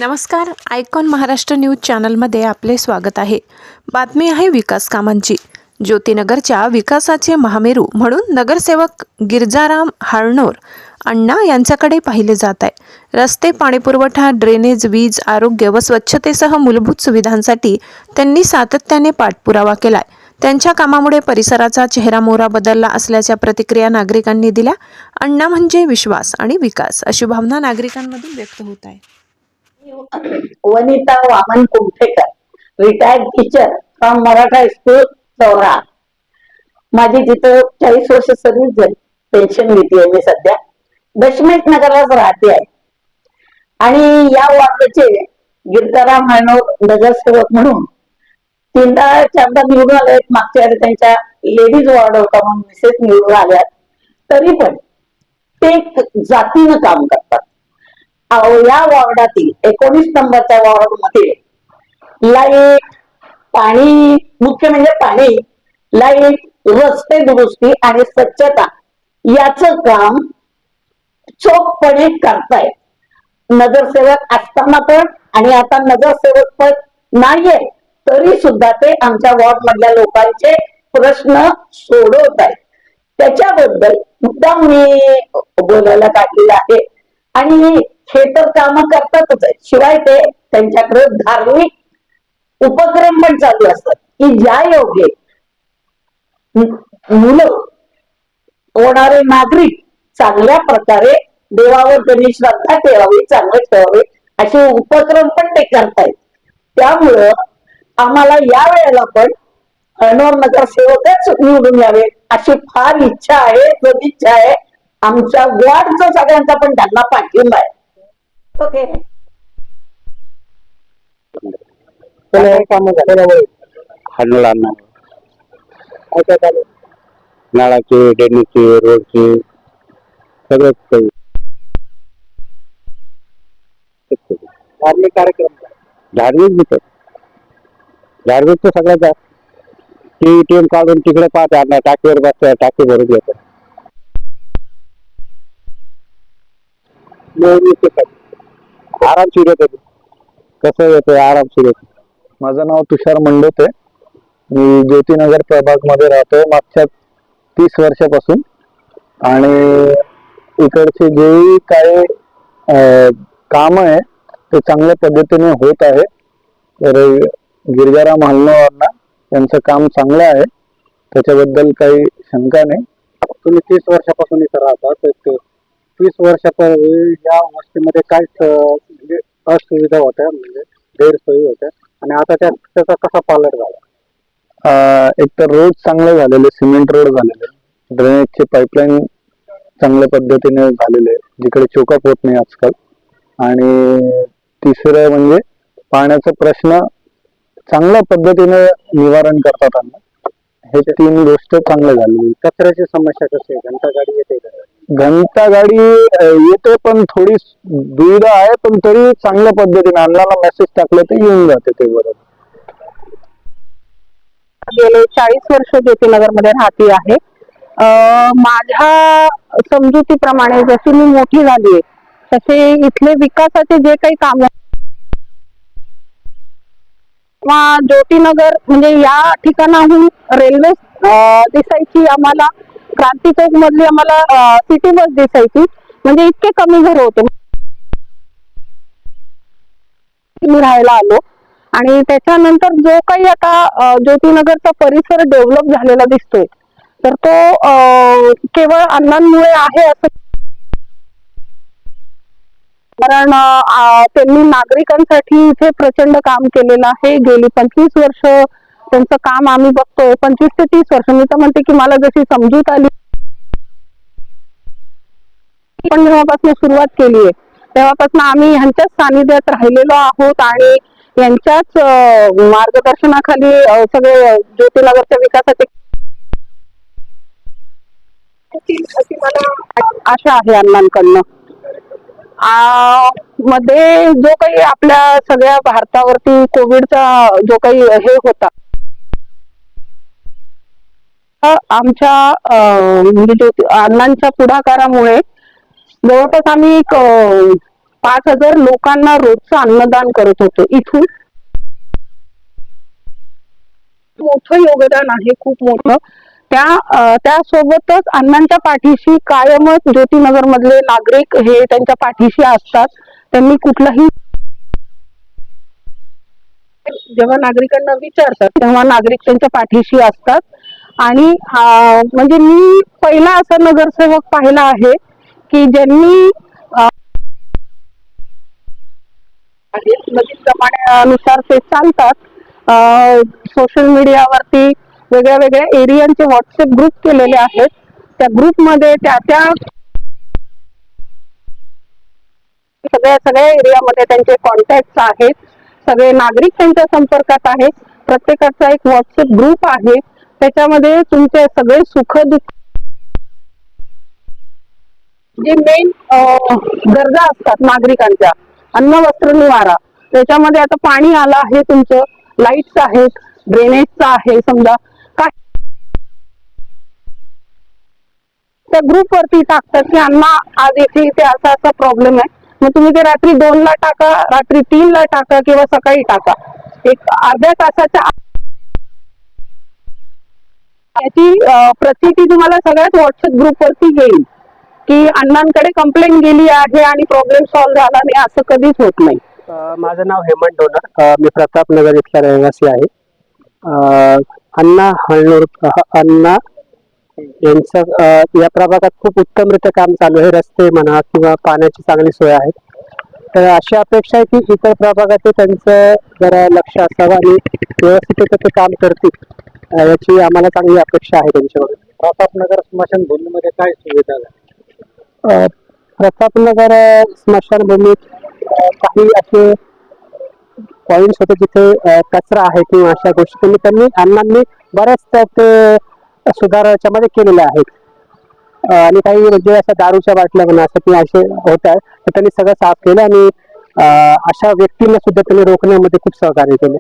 नमस्कार, icon Maharashtra news चॅनलमध्ये आपले स्वागत आहे। बातमी आहे विकास कामांची। ज्योतिनगरच्या विकासाचे महामेरू म्हणून नगरसेवक गिरजाराम हाळनोर अण्णा यांच्याकडे पाहिले जात आहे। रस्ते, पाणीपुरवठा, ड्रेनेज, वीज, आरोग्य व स्वच्छतेसह मूलभूत सुविधांसाठी त्यांनी सातत्याने पाठपुरावा केलाय। त्यांच्या कामामुळे परिसराचा चेहरामोहरा बदलला असल्याच्या प्रतिक्रिया नागरिकांनी दिल्या। अण्णा म्हणजे विश्वास आणि विकास अशी भावना नागरिकांमधून व्यक्त होत आहे। Vanita Waman Kumthekar, retired teacher from Maratha school Chaura. माझी तिथं 40 वर्ष सर्व्हिस झाली। पेन्शन घेते मी सध्या। दशमेश नगरलाच राहते आहे आणि या वॉर्डचे गिरजाराम हाळनोर नगरसेवक म्हणून 3दा-4दा निवडून आले। मागच्या वेळी त्यांच्या लेडीज वॉर्ड होता म्हणून मिसेस निवडून आल्या। तरी पण ते जातीनं काम करतात। या वॉर्डातील 19 नंबरच्या वॉर्ड मध्ये लाईट, पाणी, मुख्य म्हणजे पाणी, लाईट, रस्ते दुरुस्ती आणि स्वच्छता याचं काम चोखपणे करतायत। नगरसेवक असताना पण आणि आता नगरसेवक पण नाहीये तरी सुद्धा ते आमच्या वॉर्ड मधल्या लोकांचे प्रश्न सोडवत आहेत। त्याच्याबद्दल मुद्दाम मी बोलायला काढलेलं आहे आणि हे तर काम करतातच आहे, शिवाय ते त्यांच्याकडे धार्मिक उपक्रम पण चालू असतात की ज्या योगे मुलं होणारे नागरिक चांगल्या प्रकारे देवावर त्यांनी श्रद्धा ठेवावी, चांगलं ठेवावे असे उपक्रम पण ते करतायत। त्यामुळं आम्हाला या वेळेला पण हाळनोर नगरसेवकच निवडून यावे अशी फार इच्छा आहे, सदिच्छा आहे। आमच्या वॉर्डचा सगळ्यांचा पण त्यांना पाठिंबा आहे। ओके, नाळाचे, ड्रेनेजचे, रोडचे सगळंच काही धार्मिक कार्यक्रम, धार्मिक तर सगळ्यात जास्त टीएम काढून तिकडे पाहतात, टाकीवर बसतात, टाकी भरून येतात। आरामशीर येते, कसं येतं आरामशीर येते। माझं नाव तुषार मंडोते, मी ज्योतिनगर प्रभाग मध्ये राहतोय मागच्या 30 वर्षापासून आणि इकडचे जे काही काम आहे ते चांगल्या पद्धतीने होत आहे। तर गिरजाराम हाळनोर यांचं काम चांगलं आहे, त्याच्याबद्दल काही शंका नाही। तुम्ही 30 वर्षापासून इथं राहता, तर 30 वर्षापूर्वी या वस्तीमध्ये काय म्हणजे असुविधा होत्या, म्हणजे गैरसोयी होत्या आणि आता त्याचा कसा पालट झाला? एक तर रोड चांगले झालेले, सिमेंट रोड झालेले, ड्रेनेजचे पाईपलाईन चांगल्या पद्धतीने झालेले, जिकडे चोकअप होत नाही आजकाल। आणि तिसरं म्हणजे पाण्याचा प्रश्न चांगल्या पद्धतीने निवारण करतात अण्णा। हे 3 गोष्ट चांगल्या झालेली। कचऱ्याची समस्या कशी आहे? घंटा गाडी येते का? घंटा गाडी येते पण थोडी दुविधा आहे, पण तरी चांगल्या पद्धतीने अण्णाला मेसेज टाकलं तर येऊन जाते ते बरोबर। गेले 40 वर्ष ज्योतिनगर मध्ये राहते आहे। माझ्या समजुतीप्रमाणे जशी मी मोठी झाली तसे इथले विकासाचे जे काही काम ज्योतिनगर म्हणजे या ठिकाणाहून रेल्वे दिसायची, आम्हाला क्रांती चौक मधली आम्हाला सिटी बस दिसायची, म्हणजे इतके कमी घर होते। मी राहायला आलो आणि त्याच्यानंतर जो काही आता ज्योतिनगरचा परिसर डेव्हलप झालेला दिसतोय तर तो केवळ अण्णांमुळे आहे असं, कारण त्यांनी नागरिकांसाठी इथे प्रचंड काम केलेलं आहे। गेली 25 वर्ष त्यांचं काम आम्ही बघतोय, 25 ते 30 वर्ष। मी तर म्हणते की मला जशी समजूत आली पण जेव्हापासून सुरुवात केली आहे तेव्हापासून आम्ही ह्यांच्याच सानिध्यात राहिलेलो आहोत आणि यांच्याच मार्गदर्शनाखाली सगळे ज्योतिनगरच्या विकासाचे अशी मला आशा आहे अण्णांकडनं। मध्ये जो काही आपल्या सगळ्या भारतावरती कोविडचा जो काही हे होता, आमच्या अण्णांच्या पुढाकारामुळे जवळपास आम्ही एक 5,000 लोकांना रोजचं अन्नदान करत होते. इथून मोठं योगदान आहे, खूप मोठं. त्यासोबतच अण्णांच्या पाठीशी कायमच ज्योतिनगर मधले नागरिक हे त्यांच्या पाठीशी असतात. त्यांनी कुठलाही जेव्हा नागरिकांना विचारतात तेव्हा नागरिक त्यांच्या पाठीशी असतात. आणि म्हणजे मी पहिला असा नगरसेवक पाहिला आहे की ज्यांनी नवीन प्रमाणानुसार ते चालतात. सोशल मीडियावरती वेगळ्या वेगळ्या एरियांचे व्हॉट्सअप ग्रुप केलेले आहेत. त्या ग्रुपमध्ये त्या सगळ्या एरियामध्ये त्यांचे कॉन्टॅक्ट आहेत. सगळे नागरिक त्यांच्या संपर्कात आहेत. प्रत्येकाचा एक व्हॉट्सअप ग्रुप आहे. त्याच्यामध्ये तुमचे सगळे सुख दुःख जे मेन गरजा असतात नागरिकांच्या, अन्न वस्त्र निवारा, त्याच्यामध्ये आता पाणी आलं आहे, तुमचं लाईट्स आहेत, ड्रेनेजचं आहे, समजा काय त्या ग्रुप वरती टाकतात की अण्णा आज इथे असा प्रॉब्लेम आहे. मग तुम्ही ते रात्री 2ला टाका, रात्री 3ला टाका किंवा सकाळी टाका. एक अर्ध्या तासाच्या याची प्रचिती तुम्हाला सगळ्याच व्हॉट्सअप ग्रुप वरती येईल की अण्णांकडे कंप्लेंट गेली आहे आणि प्रॉब्लेम सॉल्व्ह झाला नाही, असं कधीच होत नाही. माझं नाव हेमंत डोनर, मी प्रतापनगर इथला रहिवासी आहे. अण्णा हळनूर अण्णा यांचं या प्रभागात खूप उत्तमरित्या काम चालू आहे. रस्ते म्हणा किंवा पाण्याची चांगली सोय आहे. तर अशी अपेक्षा आहे की इतर प्रभागात त्यांचं जरा लक्ष असावं आणि व्यवस्थित ते काम करतील याची आम्हाला चांगली अपेक्षा आहे त्यांच्यावर. प्रतापनगर स्मशानभूमीमध्ये काय सुविधा आहे? प्रतापनगर स्मशानभूमीत काही असे पॉइंट्स होते जिथे कचरा आहे किंवा अशा गोष्टी त्यांनी अण्णांनी बऱ्याच त्यात सुधाराच्या मध्ये केलेल्या आहेत. आणि काही म्हणजे अशा दारूच्या बाटल्या म्हणा असं की असे होत आहे तर त्यांनी सगळं साफ केलं आणि अशा व्यक्तींना सुद्धा त्यांनी रोखण्यामध्ये खूप सहकार्य केले.